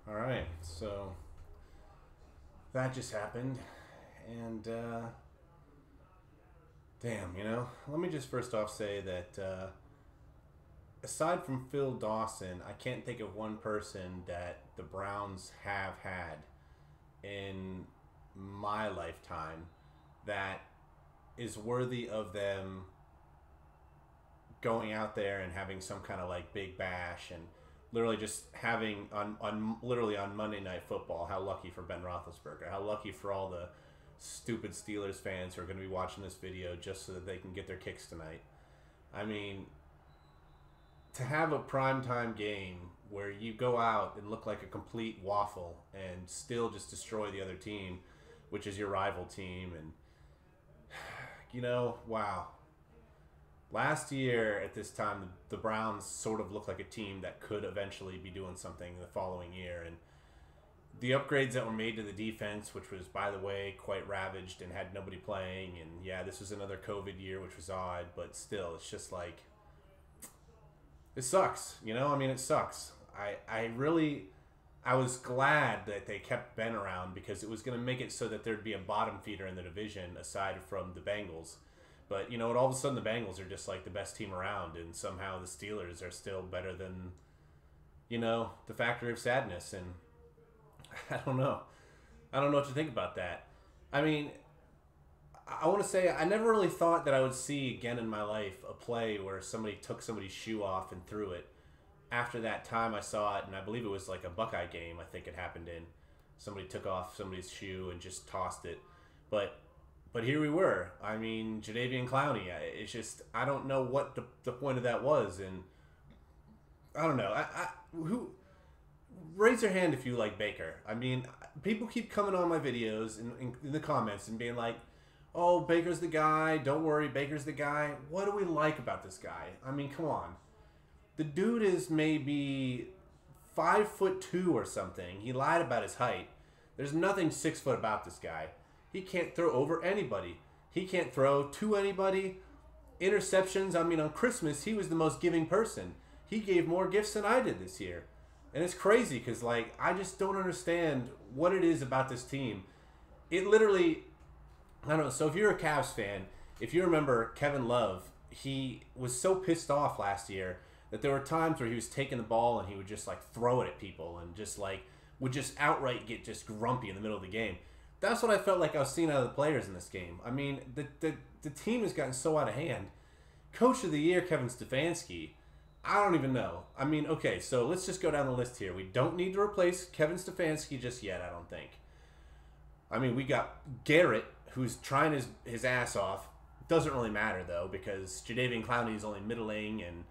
All right, so that just happened, and damn, let me just first off say that aside from Phil Dawson, I can't think of one person that the Browns have had in my lifetime that is worthy of them going out there and having some kind of like big bash and literally just having on Monday Night Football. How lucky for Ben Roethlisberger. How lucky for all the stupid Steelers fans who are going to be watching this video just so that they can get their kicks tonight. I mean, to have a primetime game where you go out and look like a complete waffle and still just destroy the other team, which is your rival team, and wow. Last year at this time, the Browns sort of looked like a team that could eventually be doing something the following year. And the upgrades that were made to the defense, which was, by the way, quite ravaged and had nobody playing. And, yeah, this was another COVID year, which was odd. But still, it's just like, it sucks. It sucks. I was glad that they kept Ben around because it was going to make it so that there'd be a bottom feeder in the division aside from the Bengals. But, all of a sudden the Bengals are just like the best team around, and somehow the Steelers are still better than, the factory of sadness. And I don't know. I don't know what to think about that. I mean, I want to say I never really thought that I would see again in my life a play where somebody took somebody's shoe off and threw it. After that time I saw it, and I believe it was like a Buckeye game I think it happened in. Somebody took off somebody's shoe and just tossed it. But here we were. I mean, Jadeveon Clowney. It's just, I don't know what the point of that was, and I don't know. Who raise your hand if you like Baker. I mean, people keep coming on my videos in the comments and being like, "Oh, Baker's the guy. Don't worry, Baker's the guy." What do we like about this guy? I mean, come on. The dude is maybe 5'2" or something. He lied about his height. There's nothing 6 foot about this guy. He can't throw over anybody. He can't throw to anybody. Interceptions, I mean, on Christmas, he was the most giving person. He gave more gifts than I did this year. And it's crazy because, I just don't understand what it is about this team. It literally, I don't know. So if you're a Cavs fan, if you remember Kevin Love, he was so pissed off last year that there were times where he was taking the ball and he would just, throw it at people and just, would just outright get just grumpy in the middle of the game. That's what I felt like I was seeing out of the players in this game. I mean, the team has gotten so out of hand. Coach of the Year, Kevin Stefanski, I don't even know. I mean, okay, so let's just go down the list here. We don't need to replace Kevin Stefanski just yet, I don't think. I mean, we got Garrett, who's trying his ass off. Doesn't really matter, though, because Jadeveon Clowney is only middling, and,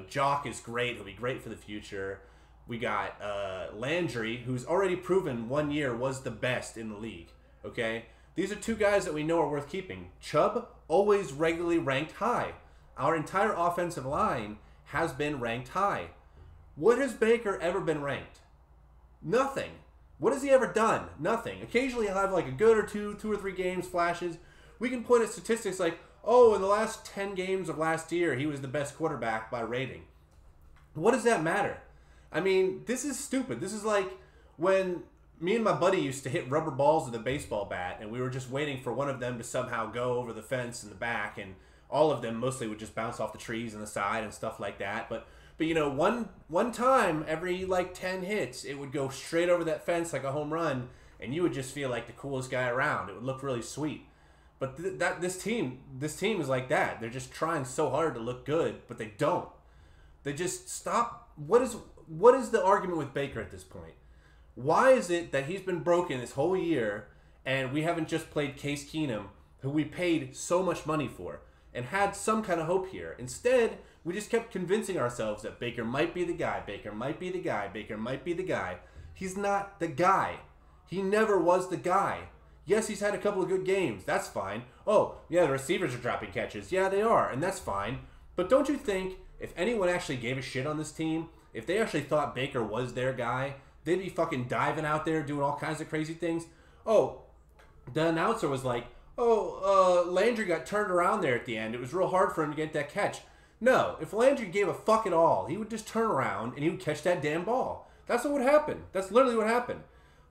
Jock is great. He'll be great for the future. We got Landry, who's already proven 1 year was the best in the league. Okay? These are two guys that we know are worth keeping. Chubb, always regularly ranked high. Our entire offensive line has been ranked high. What has Baker ever been ranked? Nothing. What has he ever done? Nothing. Occasionally he'll have a good or two or three games, flashes. We can point at statistics like, oh, in the last 10 games of last year, he was the best quarterback by rating. What does that matter? I mean, this is stupid. This is like when me and my buddy used to hit rubber balls with a baseball bat, and we were just waiting for one of them to somehow go over the fence in the back, and all of them mostly would just bounce off the trees on the side and stuff like that. But one time every 10 hits, it would go straight over that fence like a home run, and you would just feel like the coolest guy around. It would look really sweet. But this team is like that. They're just trying so hard to look good, but they don't. They just stop. What is the argument with Baker at this point? Why is it that he's been broken this whole year and we haven't just played Case Keenum, who we paid so much money for, and had some kind of hope here? Instead, we just kept convincing ourselves that Baker might be the guy, Baker might be the guy, Baker might be the guy. He's not the guy. He never was the guy. Yes, he's had a couple of good games. That's fine. Oh, yeah, the receivers are dropping catches. Yeah, they are, and that's fine. But don't you think if anyone actually gave a shit on this team, if they actually thought Baker was their guy, they'd be fucking diving out there doing all kinds of crazy things? Oh, the announcer was like, Landry got turned around there at the end. It was real hard for him to get that catch. No, if Landry gave a fuck at all, he would just turn around and he would catch that damn ball. That's what would happen. That's literally what happened.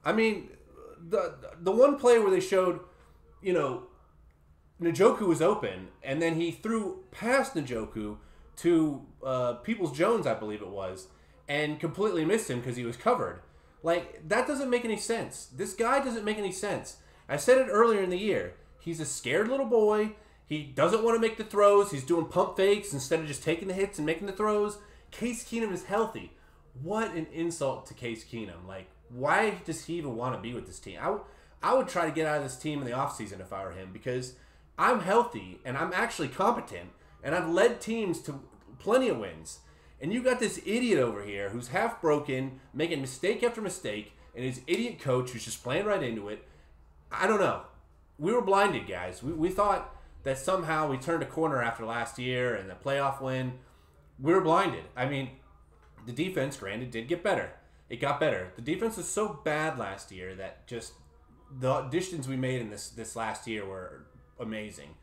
I mean, the one play where they showed, you know, Njoku was open, and then he threw past Njoku to Peoples-Jones, I believe it was, and completely missed him because he was covered. Like, that doesn't make any sense. This guy doesn't make any sense. I said it earlier in the year. He's a scared little boy. He doesn't want to make the throws. He's doing pump fakes instead of just taking the hits and making the throws. Case Keenum is healthy. What an insult to Case Keenum. Like, why does he even want to be with this team? I would try to get out of this team in the offseason if I were him, because I'm healthy and I'm actually competent and I've led teams to plenty of wins. And you got this idiot over here who's half broken, making mistake after mistake, and his idiot coach who's just playing right into it. I don't know. We were blinded, guys. We thought that somehow we turned a corner after last year and the playoff win. We were blinded. I mean, the defense, granted, did get better. It got better. The defense was so bad last year that just the additions we made in this last year were amazing.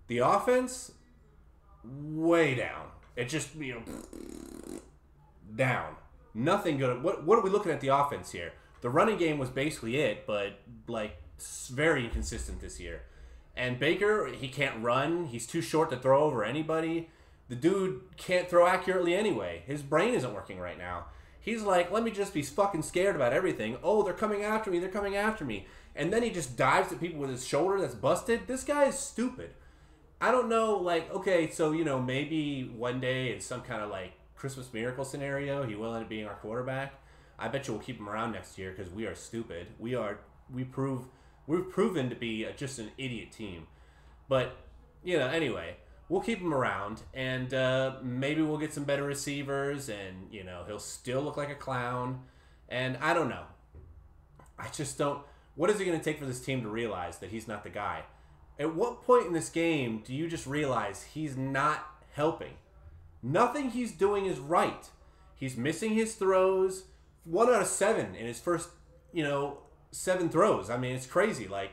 The offense, way down. It just, you know, down. Nothing good. What are we looking at the offense here? The running game was basically it, but, like, very inconsistent this year. And Baker, he can't run. He's too short to throw over anybody. The dude can't throw accurately anyway. His brain isn't working right now. He's like, let me just be fucking scared about everything. Oh, they're coming after me. They're coming after me. And then he just dives at people with his shoulder that's busted. This guy is stupid. I don't know, like, okay, so, you know, maybe one day in some kind of, like, Christmas miracle scenario, he will end up being our quarterback. I bet you we'll keep him around next year because we are stupid. We've proven to be just an idiot team. But, you know, anyway, we'll keep him around, and maybe we'll get some better receivers, and, you know, he'll still look like a clown. And I don't know. I just don't. What is it going to take for this team to realize that he's not the guy? At what point in this game do you just realize he's not helping? Nothing he's doing is right. He's missing his throws. 1 out of 7 in his first, you know, 7 throws. I mean, it's crazy. Like,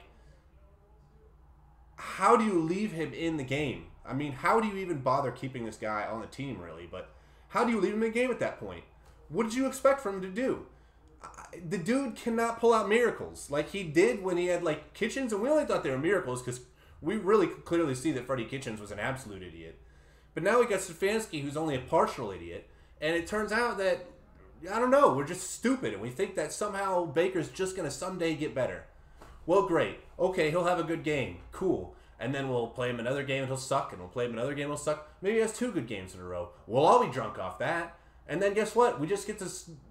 how do you leave him in the game? I mean, how do you even bother keeping this guy on the team, really? But how do you leave him in the game at that point? What did you expect from him to do? The dude cannot pull out miracles like he did when he had, like, Kitchens, and we only thought they were miracles because we really clearly see that Freddie Kitchens was an absolute idiot. But now we got Stefanski, who's only a partial idiot, and it turns out that, I don't know, we're just stupid, and we think that somehow Baker's just going to someday get better. Well, great. Okay, he'll have a good game. Cool. And then we'll play him another game and he'll suck, and we'll play him another game and he'll suck. Maybe he has 2 good games in a row. We'll all be drunk off that. And then guess what? We just get to,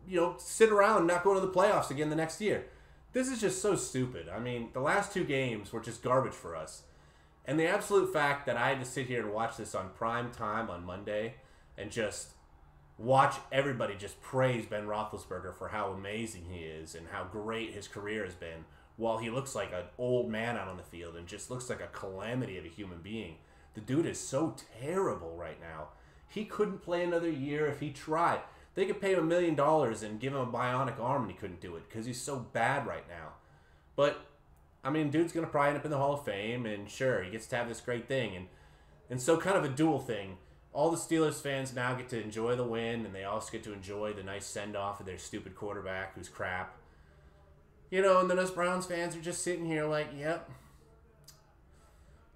you know, sit around and not go to the playoffs again the next year. This is just so stupid. I mean, the last 2 games were just garbage for us. And the absolute fact that I had to sit here and watch this on prime time on Monday and just watch everybody just praise Ben Roethlisberger for how amazing he is and how great his career has been, while he looks like an old man out on the field and just looks like a calamity of a human being. The dude is so terrible right now. He couldn't play another year if he tried. They could pay him $1 million and give him a bionic arm, and he couldn't do it because he's so bad right now. But, I mean, dude's going to probably end up in the Hall of Fame, and sure, he gets to have this great thing. And so kind of a dual thing. All the Steelers fans now get to enjoy the win, and they also get to enjoy the nice send-off of their stupid quarterback who's crap. You know, and then us Browns fans are just sitting here like, yep,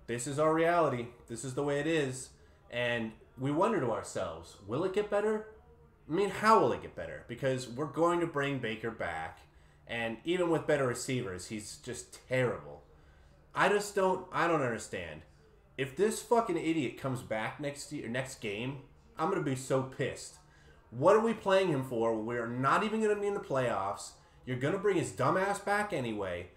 this is our reality. This is the way it is. And we wonder to ourselves, will it get better? I mean, how will it get better? Because we're going to bring Baker back, and even with better receivers, he's just terrible. I don't understand. If this fucking idiot comes back next game, I'm going to be so pissed. What are we playing him for? We're not even going to be in the playoffs. You're going to bring his dumbass back anyway.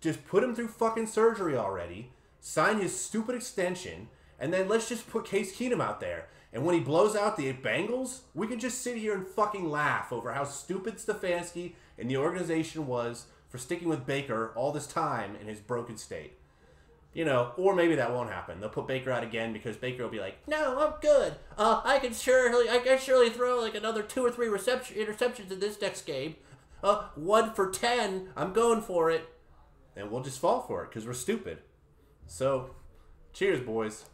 Just put him through fucking surgery already. Sign his stupid extension. And then let's just put Case Keenum out there. And when he blows out the Bengals, we can just sit here and fucking laugh over how stupid Stefanski and the organization was for sticking with Baker all this time in his broken state. You know, or maybe that won't happen. They'll put Baker out again because Baker will be like, no, I'm good. I can surely throw like another 2 or 3 interceptions in this next game. 1 for 10. I'm going for it. And we'll just fall for it because we're stupid. So, cheers, boys.